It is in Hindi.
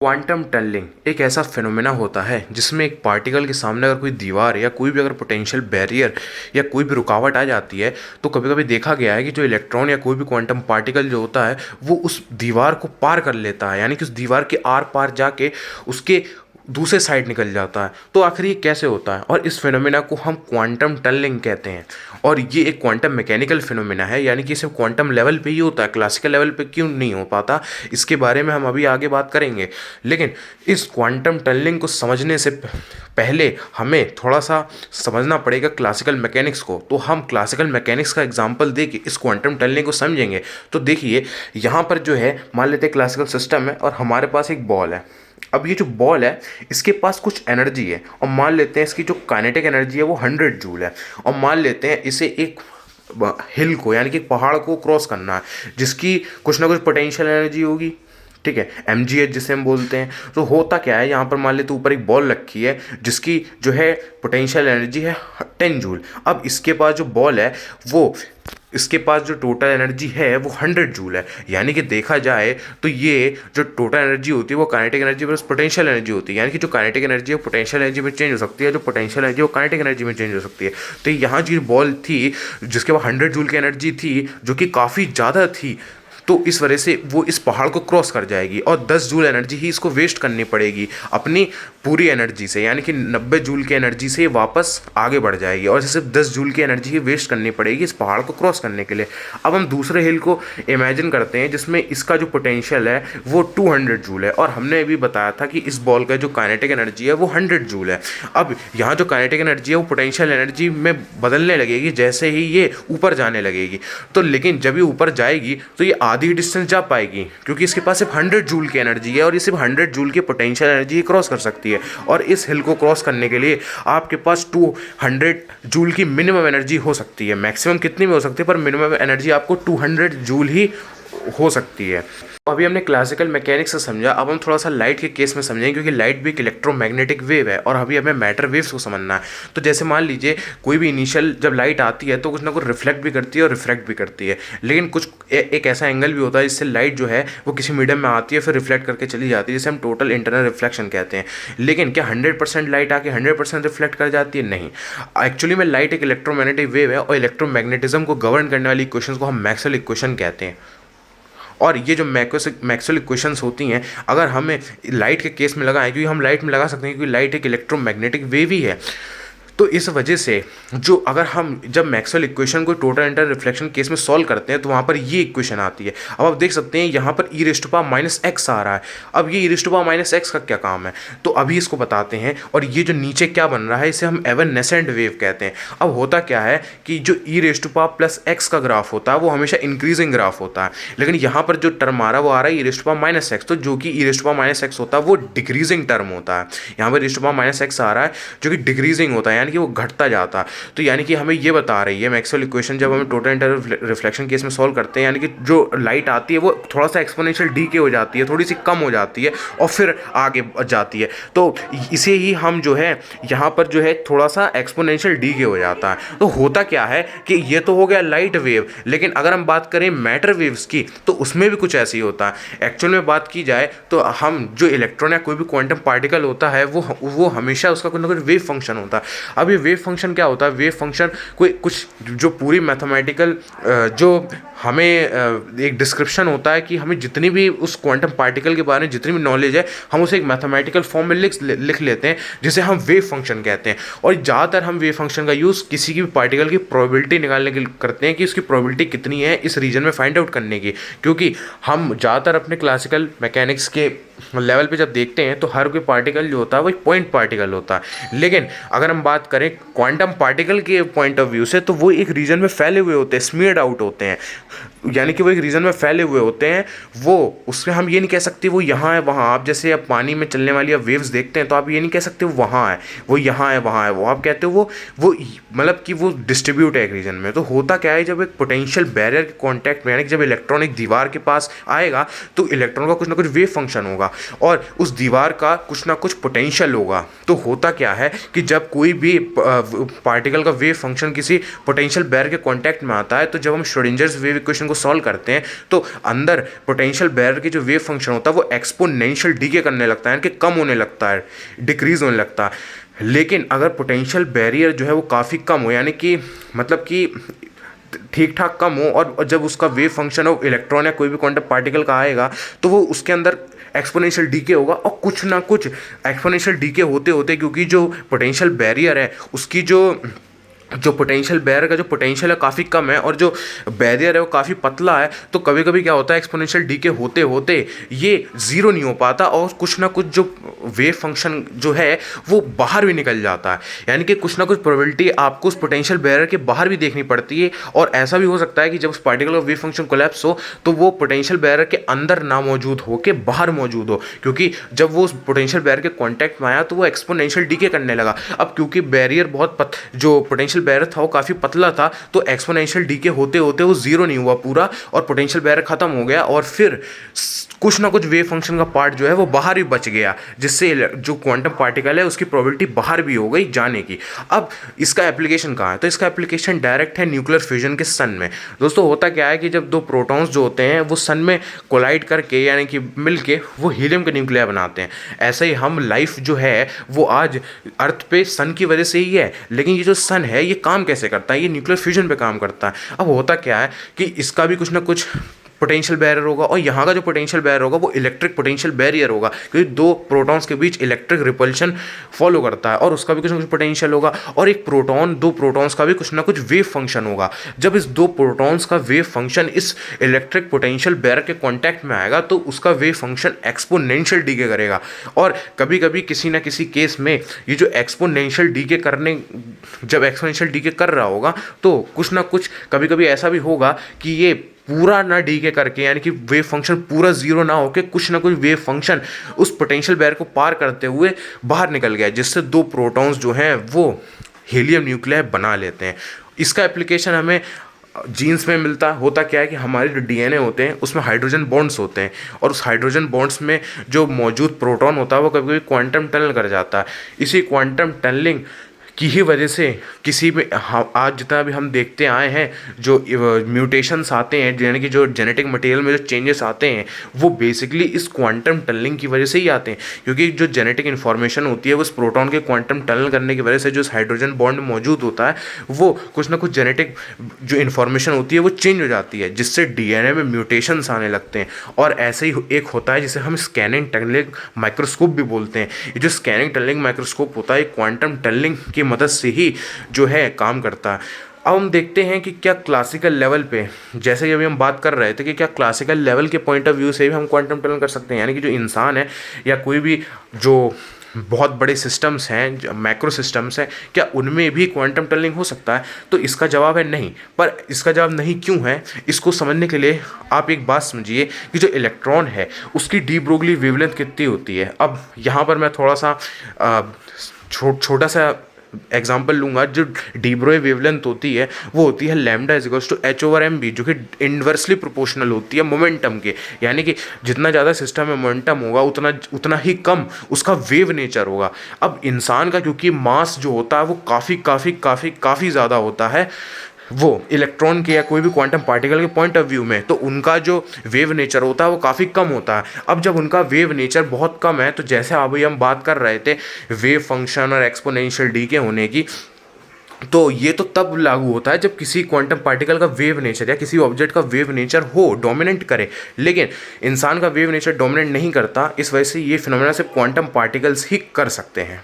क्वांटम टनलिंग एक ऐसा फिनोमेना होता है जिसमें एक पार्टिकल के सामने अगर कोई दीवार या कोई भी अगर पोटेंशियल बैरियर या कोई भी रुकावट आ जाती है तो कभी कभी देखा गया है कि जो इलेक्ट्रॉन या कोई भी क्वांटम पार्टिकल जो होता है वो उस दीवार को पार कर लेता है, यानी कि उस दीवार के आर पार जाके उसके दूसरे साइड निकल जाता है। तो आखिर ये कैसे होता है, और इस फिनोमेना को हम क्वांटम टनलिंग कहते हैं। और ये एक क्वांटम मैकेनिकल फिनोमेना है, यानी कि सिर्फ क्वांटम लेवल पे ही होता है, क्लासिकल लेवल पे क्यों नहीं हो पाता, इसके बारे में हम अभी आगे बात करेंगे। लेकिन इस क्वांटम टनलिंग को समझने से पहले हमें थोड़ा सा समझना पड़ेगा क्लासिकल मैकेनिक्स को। तो हम क्लासिकल मैकेनिक्स का एग्जांपल दे के इस क्वांटम टनलिंग को समझेंगे। तो देखिए, यहाँ पर जो है मान लेते हैं क्लासिकल सिस्टम है और हमारे पास एक बॉल है। अब ये जो बॉल है इसके पास कुछ एनर्जी है, और मान लेते हैं इसकी जो काइनेटिक एनर्जी है वो 100 जूल है। और मान लेते हैं इसे एक हिल को, यानी कि एक पहाड़ को क्रॉस करना है, जिसकी कुछ ना कुछ पोटेंशियल एनर्जी होगी, ठीक है, mgh जिसे हम बोलते हैं। तो होता क्या है, यहाँ पर मान लेते ऊपर एक बॉल रखी है जिसकी जो है पोटेंशियल एनर्जी है 10 जूल। अब इसके पास जो बॉल है वो, इसके पास जो टोटल एनर्जी है वो 100 जूल है। यानी कि देखा जाए तो ये जो टोटल एनर्जी होती है वो kinetic energy plus potential energy होती है, यानी कि जो काइनेटिक एनर्जी है वो पोटेंशियल एनर्जी में चेंज हो सकती है, जो पोटेंशियल एनर्जी वो काइनेटिक एनर्जी में चेंज हो सकती है। तो यहाँ जो बॉल थी जिसके पास 100 जूल की एनर्जी थी, जो कि काफ़ी ज़्यादा थी, तो इस वजह से वो इस पहाड़ को क्रॉस कर जाएगी और 10 जूल एनर्जी ही इसको वेस्ट करनी पड़ेगी अपनी पूरी एनर्जी से, यानी कि 90 जूल की एनर्जी से वापस आगे बढ़ जाएगी और सिर्फ 10 जूल की एनर्जी ही वेस्ट करनी पड़ेगी इस पहाड़ को क्रॉस करने के लिए। अब हम दूसरे हिल को इमेजिन करते हैं जिसमें इसका जो पोटेंशियल है वो 200 जूल है, और हमने अभी बताया था कि इस बॉल का जो काइनेटिक एनर्जी है वो 100 जूल है। अब यहाँ जो काइनेटिक एनर्जी है वो पोटेंशियल एनर्जी में बदलने लगेगी जैसे ही ये ऊपर जाने लगेगी। तो लेकिन जब ये ऊपर जाएगी तो ये आधी डिस्टेंस जा पाएगी, क्योंकि इसके पास सिर्फ 100 जूल की एनर्जी है और ये सिर्फ 100 जूल की पोटेंशियल एनर्जी क्रॉस कर सकती है। और इस हिल को क्रॉस करने के लिए आपके पास 200 जूल की मिनिमम एनर्जी हो सकती है। मैक्सिमम कितनी में हो सकती है, पर मिनिमम एनर्जी आपको 200 जूल ही हो सकती है। अभी हमने क्लासिकल मैकेनिक्स से समझा, अब हम थोड़ा सा लाइट के केस में समझेंगे, क्योंकि लाइट भी एक इलेक्ट्रोमैग्नेटिक वेव है और अभी हमें मैटर वेव्स को समझना है। तो जैसे मान लीजिए कोई भी इनिशियल जब लाइट आती है तो कुछ ना कुछ रिफ्लेक्ट भी करती है और रिफ्रैक्ट भी करती है, लेकिन कुछ एक ऐसा एंगल भी होता है जिससे लाइट जो है वो किसी मीडियम में आती है फिर रिफ्लेक्ट करके चली जाती है, जिसे हम टोटल इंटरनल रिफ्लेक्शन कहते हैं। लेकिन क्या 100% लाइट आके 100% रिफ्लेक्ट कर जाती है? नहीं। एक्चुअली में लाइट एक इलेक्ट्रोमैग्नेटिक वेव है और इलेक्ट्रोमैग्नेटिज्म को गवर्न करने वाली इक्वेशंस को हम मैक्सवेल इक्वेशन कहते हैं। और ये जो मैक्सवेल इक्वेशंस होती हैं, अगर हमें लाइट के केस में लगाएं, क्योंकि हम लाइट में लगा सकते हैं क्योंकि लाइट एक इलेक्ट्रोमैग्नेटिक वेव ही है, तो इस वजह से जो अगर हम जब मैक्सवेल इक्वेशन को टोटल इंटर रिफ्लेक्शन केस में सॉल्व करते हैं तो वहाँ पर ये इक्वेशन आती है। अब आप देख सकते हैं यहाँ पर e⁻⁻x आ रहा है। अब ये e⁻⁻x का क्या काम है, तो अभी इसको बताते हैं। और ये जो नीचे क्या बन रहा है इसे हम एवनसेंट वेव कहते हैं। अब होता क्या है कि जो e⁻+x का ग्राफ होता है वो हमेशा इंक्रीजिंग ग्राफ होता है, लेकिन यहाँ पर जो टर्म आ रहा है वो आ रहा है e⁻⁻x, तो जो कि e⁻⁻x होता है वो डिक्रीजिंग टर्म होता है। यहाँ पर e⁻⁻x आ रहा है जो कि डिक्रीजिंग होता है, यानी कि वो घटता जाता। तो यानी कि हमें ये बता रही है मैक्सवेल इक्वेशन, जब हम टोटल इंटर रिफ्लेक्शन केस में सॉल्व करते हैं, यानी कि जो लाइट आती है वो थोड़ा सा एक्सपोनेंशियल डी के हो जाती है, थोड़ी सी कम हो जाती है और फिर आगे जाती है। तो इसे ही हम जो है यहाँ पर जो है थोड़ा सा एक्सपोनेंशियल डी के हो जाता है। तो होता क्या है कि ये तो हो गया लाइट वेव, लेकिन अगर हम बात करें मैटर वेव्स की तो उसमें भी कुछ ऐसे ही होता है। एक्चुअल में बात की जाए तो हम जो इलेक्ट्रॉन या कोई भी क्वांटम पार्टिकल होता है वो हमेशा उसका कुछ ना कुछ वेव फंक्शन होता है। अब ये वेव फंक्शन क्या होता है, वेव फंक्शन कोई कुछ जो पूरी मैथमेटिकल जो हमें एक डिस्क्रिप्शन होता है कि हमें जितनी भी उस क्वांटम पार्टिकल के बारे में जितनी भी नॉलेज है हम उसे एक मैथमेटिकल फॉर्म में लिख लेते हैं, जिसे हम वेव फंक्शन कहते हैं। और ज़्यादातर हम वेव फंक्शन का यूज़ किसी की भी पार्टिकल की प्रोबेबिलिटी निकालने के लिए करते हैं कि उसकी प्रोबेबिलिटी कितनी है इस रीजन में फाइंड आउट करने की, क्योंकि हम ज़्यादातर अपने क्लासिकल मैकेनिक्स के लेवल पे जब देखते हैं तो हर कोई पार्टिकल जो होता है वो एक पॉइंट पार्टिकल होता है। लेकिन अगर हम बात करें क्वांटम पार्टिकल के पॉइंट ऑफ व्यू से तो वो एक रीजन में फैले हुए होते हैं, स्मीयर्ड आउट होते हैं, यानी कि वो एक रीजन में फैले हुए होते हैं। वो उसमें हम ये नहीं कह सकते वो यहाँ है वहाँ। आप जैसे आप पानी में चलने वाली आप वेव्स देखते हैं तो आप ये नहीं कह सकते वो वहाँ है, वो यहाँ है वहाँ है, वो आप कहते हो वो मतलब कि वो डिस्ट्रीब्यूट है एक रीजन में। तो होता क्या है, जब एक पोटेंशियल बैरियर के कॉन्टैक्ट में, यानी कि जब इलेक्ट्रॉन एक दीवार के पास आएगा तो इलेक्ट्रॉन का कुछ ना कुछ वेव फंक्शन होगा और उस दीवार का कुछ ना कुछ पोटेंशियल होगा। तो होता क्या है कि जब कोई भी पार्टिकल का वेव फंक्शन किसी पोटेंशियल बैरियर के कॉन्टैक्ट में आता है तो जब हम श्रोडिंजर्स वेव इक्वेशन को सॉल्व करते हैं तो अंदर पोटेंशियल बैरियर की जो वेव फंक्शन होता है वो एक्सपोनेंशियल डीके करने लगता है, यानी कि कम होने लगता है, डिक्रीज होने लगता है। लेकिन अगर पोटेंशियल बैरियर जो है वो काफ़ी कम हो, यानी कि मतलब कि ठीक ठाक कम हो, और जब उसका वेव फंक्शन हो इलेक्ट्रॉन या कोई भी क्वांटम पार्टिकल का आएगा तो वो उसके अंदर एक्सपोनेंशियल डीके होगा, और कुछ ना कुछ एक्सपोनेंशियल डीके होते होते, क्योंकि जो पोटेंशियल बैरियर है उसकी जो पोटेंशियल बैरियर का जो पोटेंशियल है काफ़ी कम है और जो बैरियर है वो काफ़ी पतला है, तो कभी कभी क्या होता है एक्सपोनेंशियल डीके होते होते ये ज़ीरो नहीं हो पाता और कुछ ना कुछ जो वेव फंक्शन जो है वो बाहर भी निकल जाता है, यानी कि कुछ ना कुछ प्रोबेबिलिटी आपको उस पोटेंशियल बैरियर के बाहर भी देखनी पड़ती है। और ऐसा भी हो सकता है कि जब उस पार्टिकल का वेव फंक्शन कोलैप्स हो तो वो पोटेंशियल बैरियर के अंदर ना मौजूद हो के बाहर मौजूद हो, क्योंकि जब वो उस पोटेंशियल बैरियर के कॉन्टैक्ट में आया तो वो एक्सपोनेंशियल डीके करने लगा। अब क्योंकि बैरियर जो पोटेंशियल बैरियर था वो काफ़ी पतला था तो एक्सपोनेंशियल डीके होते होते वो जीरो नहीं हुआ पूरा, और पोटेंशियल बैरियर खत्म हो गया और फिर कुछ ना कुछ वेव फंक्शन का पार्ट जो है वो बाहर ही बच गया, जिससे जो क्वांटम पार्टिकल है उसकी प्रोबेबिलिटी बाहर भी हो गई जाने की। अब इसका एप्लीकेशन कहाँ है? तो इसका एप्लीकेशन डायरेक्ट है न्यूक्लियर फ्यूजन के सन में। दोस्तों होता क्या है कि जब दो प्रोटॉन्स जो होते हैं वो सन में कोलाइड करके यानी कि मिल के वो हीलियम के न्यूक्लिया बनाते हैं। ऐसे ही हम लाइफ जो है वो आज अर्थ पे सन की वजह से ही है, लेकिन ये जो सन है ये काम कैसे करता है? ये न्यूक्लियर फ्यूजन पे काम करता है। अब होता क्या है कि इसका भी कुछ ना कुछ पोटेंशियल बैरियर होगा, और यहाँ का जो पोटेंशियल बैरियर होगा वो इलेक्ट्रिक पोटेंशियल बैरियर होगा, क्योंकि दो प्रोटॉन्स के बीच इलेक्ट्रिक रिपल्शन फॉलो करता है, और उसका भी कुछ ना कुछ पोटेंशियल होगा। और दो प्रोटॉन्स का भी कुछ ना कुछ वेव फंक्शन होगा। जब इस दो प्रोटॉन्स का वेव फंक्शन इस इलेक्ट्रिक पोटेंशियल बैरियर के कॉन्टैक्ट में आएगा तो उसका वेव फंक्शन एक्सपोनेंशियल डीके करेगा। और कभी कभी किसी ना किसी केस में ये जो एक्सपोनेंशियल डीके कर रहा होगा तो कुछ ना कुछ कभी कभी ऐसा भी होगा कि ये पूरा ना डीके करके, यानी कि वेव फंक्शन पूरा जीरो ना होके कुछ ना कुछ वेव फंक्शन उस पोटेंशियल बैरियर को पार करते हुए बाहर निकल गया, जिससे दो प्रोटॉन्स जो हैं वो हीलियम न्यूक्लियाई बना लेते हैं। इसका एप्लीकेशन हमें जीन्स में मिलता होता क्या है कि हमारे जो डीएनए होते हैं उसमें हाइड्रोजन बॉन्ड्स होते हैं, और उस हाइड्रोजन बॉन्ड्स में जो मौजूद प्रोटॉन होता है वो कभी कभी क्वांटम टनल कर जाता है। इसी क्वांटम टनलिंग की ही वजह से किसी में आज जितना भी हम देखते आए हैं जो म्यूटेशंस आते हैं, यानी कि जो जेनेटिक मटेरियल में जो चेंजेस आते हैं वो बेसिकली इस क्वांटम टनलिंग की वजह से ही आते हैं, क्योंकि जो जेनेटिक इन्फॉर्मेशन होती है वो उस प्रोटॉन के क्वांटम टनल करने की वजह से जो हाइड्रोजन बॉन्ड मौजूद होता है वो कुछ ना कुछ जेनेटिक जो इन्फॉर्मेशन होती है वो चेंज हो जाती है, जिससे डीएनए में म्यूटेशंस आने लगते हैं। और ऐसे ही एक होता है जिसे हम स्कैनिंग टनलिंग माइक्रोस्कोप भी बोलते हैं। ये जो स्कैनिंग टनलिंग माइक्रोस्कोप होता है क्वांटम टनलिंग की मदद से ही जो है काम करता है। अब हम देखते हैं कि क्या क्लासिकल लेवल पे, जैसे कि अभी हम बात कर रहे थे कि क्या क्लासिकल लेवल के पॉइंट ऑफ व्यू से भी हम क्वांटम टनल कर सकते हैं, यानी कि जो इंसान है या कोई भी जो बहुत बड़े सिस्टम्स हैं, मैक्रो सिस्टम्स हैं, क्या उनमें भी क्वांटम टनलिंग हो सकता है? तो इसका जवाब है नहीं। पर इसका जवाब नहीं क्यों है, इसको समझने के लिए आप एक बात समझिए कि जो इलेक्ट्रॉन है उसकी डी ब्रोगली वेवलेंथ कितनी होती है। अब यहाँ पर मैं थोड़ा सा छोटा सा एग्जाम्पल लूँगा। जो डी ब्रोई वेवलेंथ होती है वो होती है लैम्डा इज टू h/mv, जो कि इन्वर्सली प्रोपोर्शनल होती है मोमेंटम के, यानी कि जितना ज़्यादा सिस्टम में मोमेंटम होगा उतना ही कम उसका वेव नेचर होगा। अब इंसान का क्योंकि मास जो होता है वो काफ़ी ज़्यादा होता है वो इलेक्ट्रॉन के या कोई भी क्वांटम पार्टिकल के पॉइंट ऑफ व्यू में, तो उनका जो वेव नेचर होता है वो काफ़ी कम होता है। अब जब उनका वेव नेचर बहुत कम है तो जैसे अभी हम बात कर रहे थे वेव फंक्शन और एक्सपोनेंशियल डीके होने की, तो ये तो तब लागू होता है जब किसी क्वांटम पार्टिकल का वेव नेचर या किसी ऑब्जेक्ट का वेव नेचर हो, डोमिनेंट करे। लेकिन इंसान का वेव नेचर डोमिनेंट नहीं करता, इस वजह से ये फिनोमेना सिर्फ क्वांटम पार्टिकल्स ही कर सकते हैं।